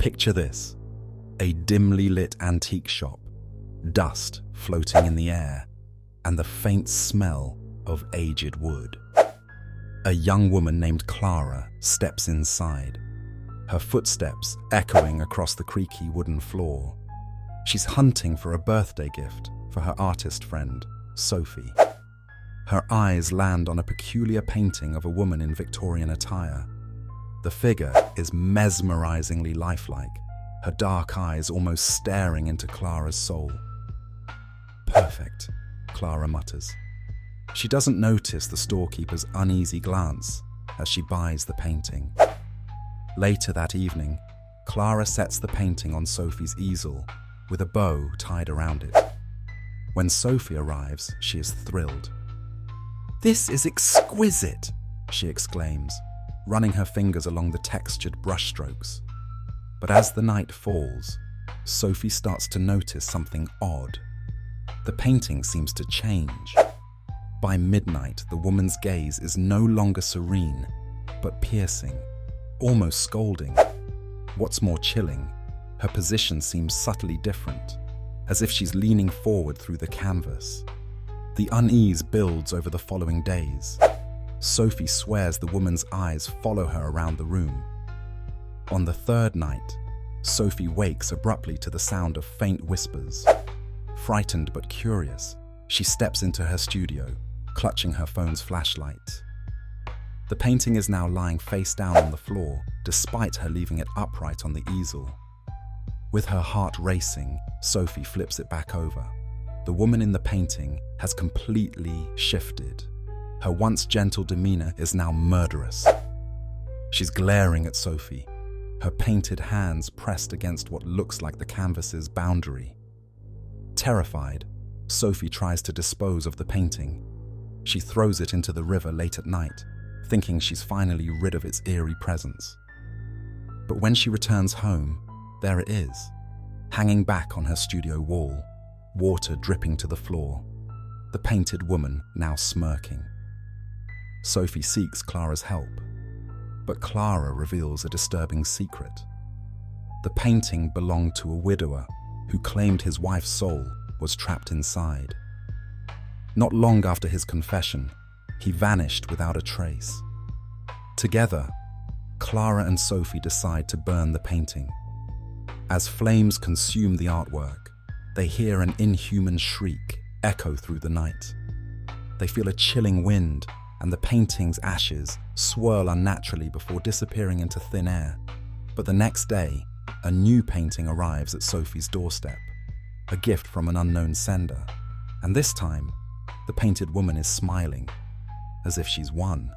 Picture this: a dimly lit antique shop, dust floating in the air, and the faint smell of aged wood. A young woman named Clara steps inside, her footsteps echoing across the creaky wooden floor. She's hunting for a birthday gift for her artist friend, Sophie. Her eyes land on a peculiar painting of a woman in Victorian attire. The figure is mesmerizingly lifelike, her dark eyes almost staring into Clara's soul. "Perfect," Clara mutters. She doesn't notice the storekeeper's uneasy glance as she buys the painting. Later that evening, Clara sets the painting on Sophie's easel with a bow tied around it. When Sophie arrives, she is thrilled. "This is exquisite," she exclaims, running her fingers along the textured brushstrokes. But as the night falls, Sophie starts to notice something odd. The painting seems to change. By midnight, the woman's gaze is no longer serene, but piercing, almost scolding. What's more chilling, her position seems subtly different, as if she's leaning forward through the canvas. The unease builds over the following days. Sophie swears the woman's eyes follow her around the room. On the third night, Sophie wakes abruptly to the sound of faint whispers. Frightened but curious, she steps into her studio, clutching her phone's flashlight. The painting is now lying face down on the floor, despite her leaving it upright on the easel. With her heart racing, Sophie flips it back over. The woman in the painting has completely shifted. Her once gentle demeanor is now murderous. She's glaring at Sophie, her painted hands pressed against what looks like the canvas's boundary. Terrified, Sophie tries to dispose of the painting. She throws it into the river late at night, thinking she's finally rid of its eerie presence. But when she returns home, there it is, hanging back on her studio wall, water dripping to the floor, the painted woman now smirking. Sophie seeks Clara's help, but Clara reveals a disturbing secret. The painting belonged to a widower who claimed his wife's soul was trapped inside. Not long after his confession, he vanished without a trace. Together, Clara and Sophie decide to burn the painting. As flames consume the artwork, they hear an inhuman shriek echo through the night. They feel a chilling wind, and the painting's ashes swirl unnaturally before disappearing into thin air. But the next day, a new painting arrives at Sophie's doorstep, a gift from an unknown sender. And this time, the painted woman is smiling, as if she's won.